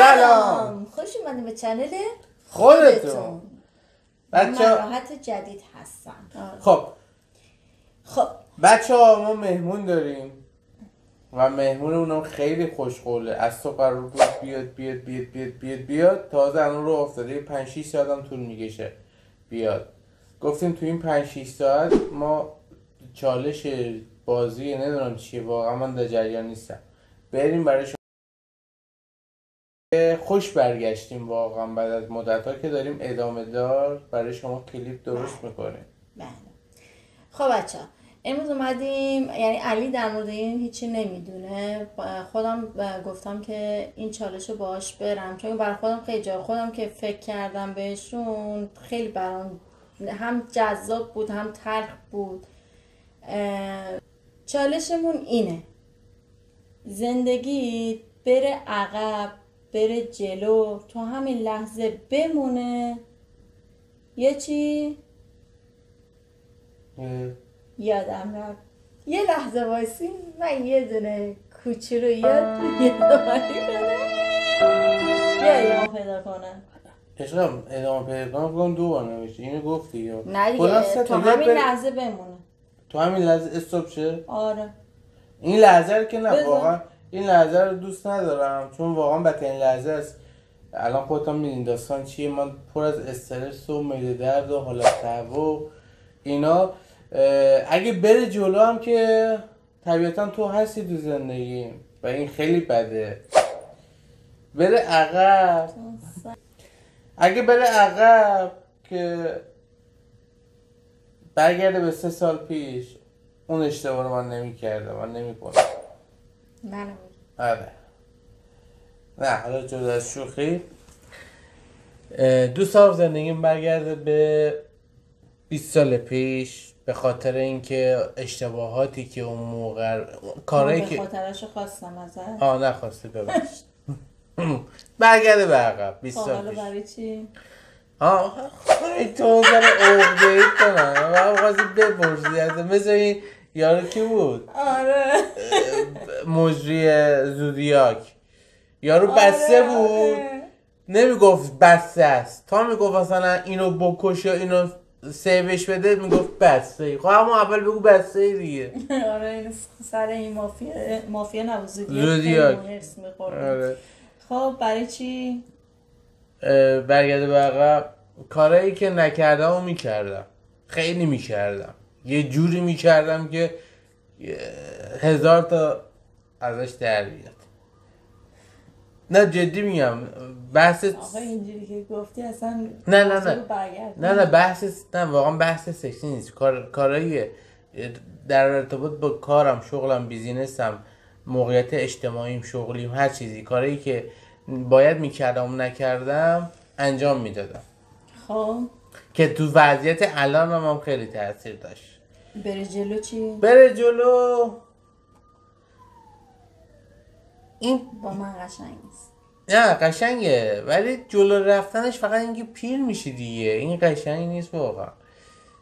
سلام. خوش اومدین به چنل خودتون. بچه راحت جدید هستم. خب بچه ما مهمون داریم و مهمون اونم خیلی خوشقوله. از صبح قرار بود بیاد تازه الان رو افتاده 5-6 ساعت هم طول میکشه بیاد. گفتیم تو این 5-6 ساعت ما چالش بازی نمیدونم چیه، واقعا من در جریان نیستم، بریم برای شما. خوش برگشتیم واقعا بعد از مدت‌ها که داریم ادامه دار برای شما کلیپ درست میکنیم. بله. خب بچه امروز اومدیم، یعنی علی در مورد این هیچی نمیدونه، خودم گفتم که این چالش رو باهاش برم، چون برای خودم خیلی جا خودم که فکر کردم بهشون خیلی برام هم جذاب بود هم تلخ بود. چالشمون اینه: زندگی بره عقب بره جلو، تو همین لحظه بمونه، یه چی یادم رفت، یه لحظه وایسی من یه دونه کوچی رو یادآوری کنم یا ادامه پیدا کنم. عشقم ادامه پیدا کنم 2 بار نوشتی، اینو گفتی یا نه دیگه، تو همین لحظه بمونه، تو همین لحظه استاپ شه. آره این لحظه رو که نه واقعا این لحظه رو دوست ندارم، چون واقعا بدترین لحظه است. الان خودت هم میدین داستان چیه، من پر از استرس و معده درد و حالت تهوع اینا. اگه بره جلو هم که طبیعتا تو هستی تو زندگی و این خیلی بده. بره عقب، اگه بره عقب که برگرده به 3 سال پیش، اون اشتباه رو من نمی کرده، من نمی کنم. آره نه حالا جدا از شوخی، دوست دارم زندگیم برگرده به 20 سال پیش، به خاطر اینکه اشتباهاتی که اون موقع کارهایی که به خاطرش خواستم ازت نخواستی ببخشید برگرده به عقب 20 سال حالا پیش. برای چی؟ خیلی تو زن عقده‌ای کنم و خواستی بپرسی مثل این یارو کی بود؟ آره مجری زودیاک، یارو بسته بود، نمیگفت بسته است، تا میگفت مثلا اینو بکش یا اینو سیوش بده میگفت بسته ای. خب همون اول بگو بسته ای دیگه. آره این سر این مافیا نبود، زودیاک. آره. خب برای چی؟ برگرده به عقب، کارهایی که نکردم و میکردم، خیلی میکردم، یه جوری میکردم که 1000 تا ازش در بیاد. نه جدی میگم، بحث آقا اینجوری که گفتی اصلا نه بحث نه واقعا بحث سکسی نیست. کارایی در ارتباط با کارم، شغلم، بیزینسم، موقعیت اجتماعیم، شغلیم، هر چیزی، کارایی که باید میکردم و نکردم انجام میدادم. خب که تو وضعیت الان هم خیلی تاثیر داشت. بره جلو چی؟ بره جلو این با من قشنگ نیست. نه قشنگه، ولی جلو رفتنش فقط اینکه پیر میشی دیگه، این قشنگ نیست واقعا.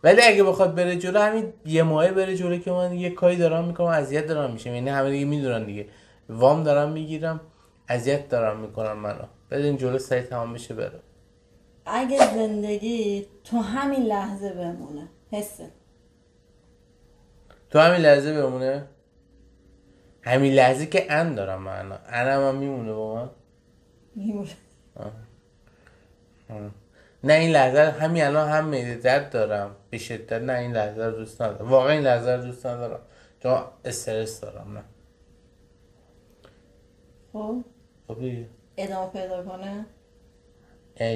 ولی اگه بخواد بره جلو، همین یه ماهه بره جلو که من یه کاری دارم میکنم اذیت دارم میشم، یعنی همه دیگه میدونن دیگه، وام دارم میگیرم، اذیت دارم میکنم منو، بدین جلو سریع تمام بشه بره. اگه زندگی تو همین لحظه بمونه، حسه تو همین لحظه بمونه، همین لحظه که ان دارم من، انم هم میمونه با من، میمونه. نه این لحظه همین الان هم معده درد دارم به شدت، نه این لحظه رو دوست ندارم، واقعا این لحظه رو دوست ندارم چون استرس دارم. نه خب دیگه ادامه پیدا کنه.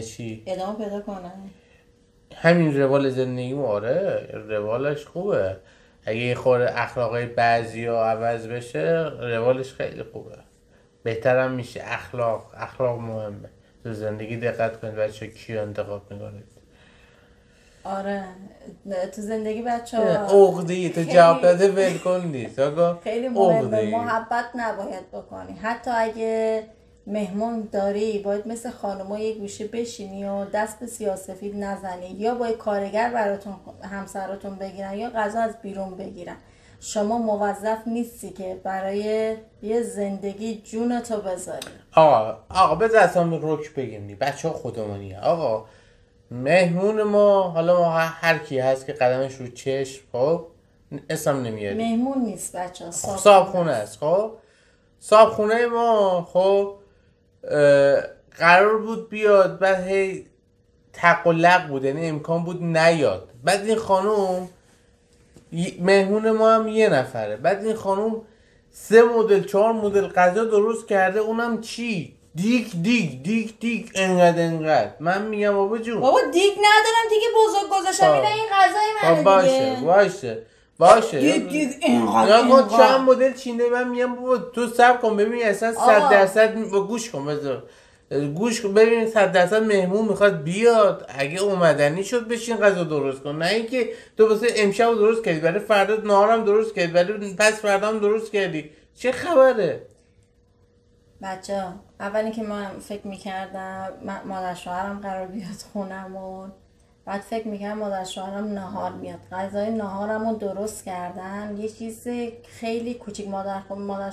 چی؟ ادامه پیدا کنه همین روال زندگیمو. آره روالش خوبه، اگه یه خورده اخلاقای بعضیا عوض بشه روالش خیلی خوبه، بهترم میشه. اخلاق مهمه تو زندگی. دقت کنید بچه کیو انتخاب میکنید. آره تو زندگی بچه عقده‌ای تو جواب داده ول کن خیلی مهمه. محبت نباید بکنی، حتی اگه مهمون داری باید مثل خانوما یه گوشه بشینی و دست به سیاه‌سفید نزنی، یا باید کارگر براتون همسراتون بگیرن یا غذا از بیرون بگیرن. شما موظف نیستی که برای یه زندگی جونتو بذاری. آقا بذار اصلا رک بگیم دی بچه ها خودمونی. آقا مهمون ما، حالا ما هر کی هست که قدمش رو چشم، خب اسم نمیاری، مهمون نیست بچه ها، صابخونه است. خب صابخونه ما خب قرار بود بیاد، بعد هی تق و لق بود، یعنی امکان بود نیاد. بعد این خانوم مهمون ما هم یه نفره، بعد این خانوم 3 مدل 4 مدل غذا درست کرده، اونم چی؟ دیگ انقدر. من میگم بابا جون، بابا دیگ ندارم دیگه، بزرگ گذاشتم اینه، این غذای منه دیگه. باشه دیگ اینقدر چند مدل چینه. من میگم بابا تو صبر کن ببین اصلا 100% گوش کن، بذار گوش کن ببین 100% مهمون میخواد بیاد، اگه اومدنی شد بشین غذا درست کن، نه اینکه تو واسه امشب درست کردی برای فردا نهارم درست کردی برای پس فردام درست کردی. چه خبره؟ بچه اولی که من فکر میکردم مادر شوهرم قرار بیاد خونمون، بعد فکر میکردم مادر شوهرم نهار میاد، غذای نهارمون درست کردن. یه چیز خیلی کوچیک، مادر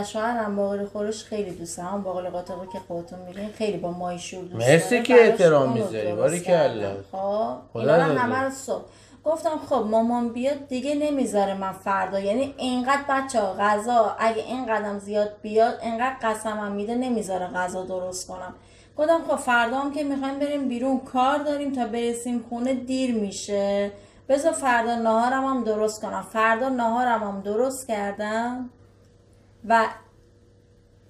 شوهرم باقالی خورش خیلی دوست دارم، اون باقالی قاطقی که خودتون میگین خیلی با مای شور دوست داره. مرسی که احترام میذاری، باریکلا. خب اینا رو همه رو صبح گفتم خب مامان بیاد دیگه نمیذاره من فردا، یعنی اینقدر بچه‌ها غذا اگه این قدم زیاد بیاد اینقدر قسمم میده نمیذاره غذا درست کنم. گفتم خب فردا هم که میخوایم بریم بیرون کار داریم تا برسیم خونه دیر میشه، بذار فردا ناهارم هم درست کنم. فردا ناهارم هم درست کردم و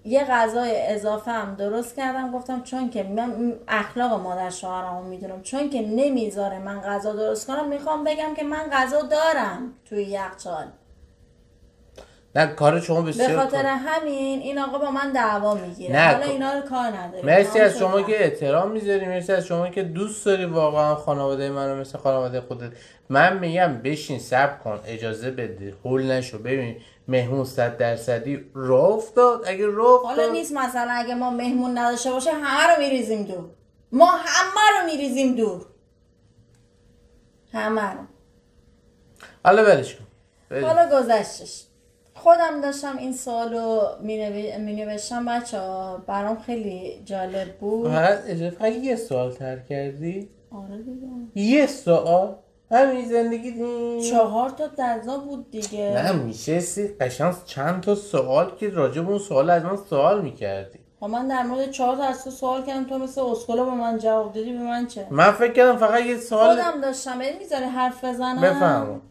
یه غذای اضافه هم درست کردم. گفتم چون که من اخلاق مادر شوهرمو میدونم، چون که نمیذاره من غذا درست کنم، میخوام بگم که من غذا دارم توی یخچال. نه کار شما بسیار، به خاطر همین این آقا با من دعوا میگیره. حالا اینا رو کار نداریم. مرسی از شما که احترام میذاری، مرسی از شما که دوست داری واقعا خانواده منو مثل خانواده خودت. من میگم بشین صبر کن، اجازه بده، هول نشو. ببین مهمون 100% راه افتاد، اگه راه افتاد حالا نیست مثلا اگه ما مهمون نداشته باشه همه رو میریزیم دور، ما همه رو میریزیم دور، همه رو. حالا ولش کن. حالا گذشتش. خودم داشتم این سوالو می نوشتم بچه ها، برام خیلی جالب بود. فقط یه سوال تر کردی؟ آره دیگه یه سوال؟ همین زندگی 4 تا دزا بود دیگه. نه میشه قشنگ چند تا سوال که راجع به اون سوال از من سوال میکردی. من در مورد 4 تا از تو سوال کردم، تو مثل اسکولا به من جواب دادی. به من چه؟ من فکر کردم فقط یه سوال خودم داشتم. میذاری حرف بزنم؟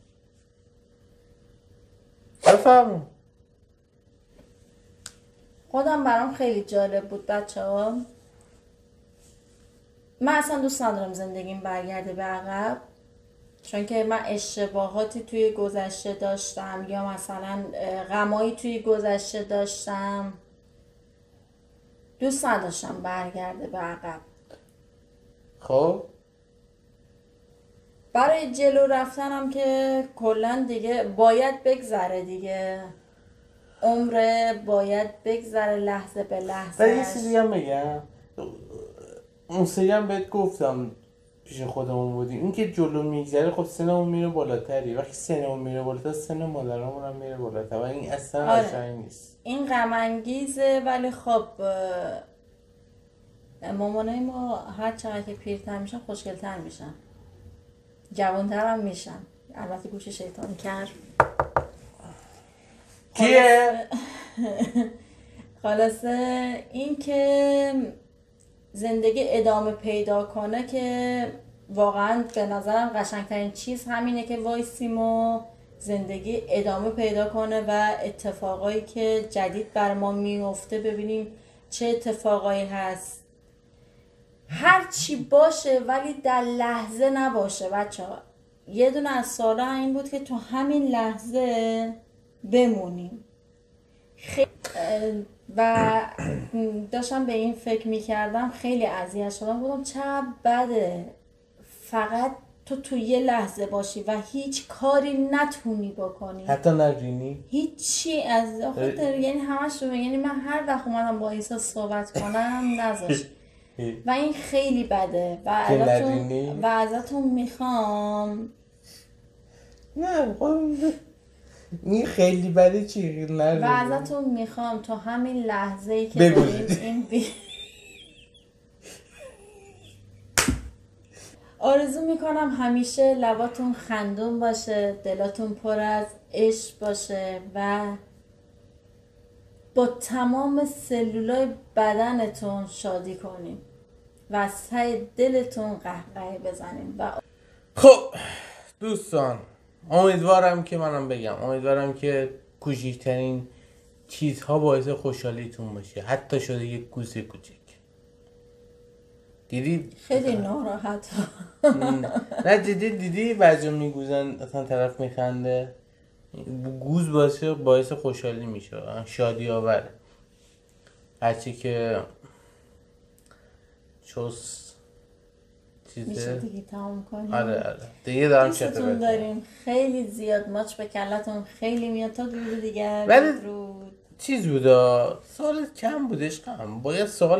بفهم. خودم برام خیلی جالب بود بچه ها. من اصلا دوست ندارم زندگیم برگرده به عقب، چون که من اشتباهاتی توی گذشته داشتم یا مثلا غمایی توی گذشته داشتم، دوست نداشتم برگرده به عقب. خب برای جلو رفتنم که کلا دیگه باید بگذره دیگه، عمره باید بگذره لحظه به لحظه. یه چیزی هم بگم، اون سری هم بهت گفتم پیش خودمون بودیم، این که جلو میگذره خب سنمون میره بالاتری، وقتی سنمون میره بالاتر سن مادرمون هم میره بالاتر و این اصلا قشنگ نیست. این غم انگیزه، ولی خب مامانای ما هر چقدر که پیرتر میشن خوشگل‌تر میشن، جوان‌تر هم میشن. البته گوش شیطان کرد. کیه؟ خلاصه این که زندگی ادامه پیدا کنه که واقعا به نظرم قشنگترین چیز همینه که وایسیم و زندگی ادامه پیدا کنه و اتفاقایی که جدید بر ما میفته ببینیم چه اتفاقایی هست. هر چی باشه ولی در لحظه نباشه بچه ها. یه دونه از سوالا این بود که تو همین لحظه بمونیم. و داشتم به این فکر میکردم، خیلی اذیت شدم، بودم چه بده فقط تو یه لحظه باشی و هیچ کاری نتونی بکنی، حتی نرینی هیچی از یعنی همش رو، یعنی من هر وقت اومدم با عیسی صحبت کنم نذاشت و این خیلی بده و ازتون میخوام نه این خیلی بده چی نه. و ازتون میخوام تو همین لحظه ای که بگویید. داریم این آرزو میکنم همیشه لباتون خندون باشه، دلاتون پر از عشق باشه و با تمام سلولای بدنتون شادی کنیم و از ته دلتون قهقه بزنیم. و خب دوستان، امیدوارم که منم بگم، امیدوارم که کوچکترین چیزها باعث خوشحالیتون باشه، حتی شده یک گوز کوچک. دیدی خیلی ناراحت. نه دیدی بعضی میگوزن اصلا طرف میخنده، گوز باعث خوشحالی میشه، شادی آوره. هرچی که چوس میشه چیزه دیگه تمام کنیم. آره دیگه دارم چطور دوستتون داریم خیلی زیاد، ماچ به کلتون خیلی میاد. تا درود دیگر. ولی بدرود. چیز بودا سوال کم بودش، باید سوال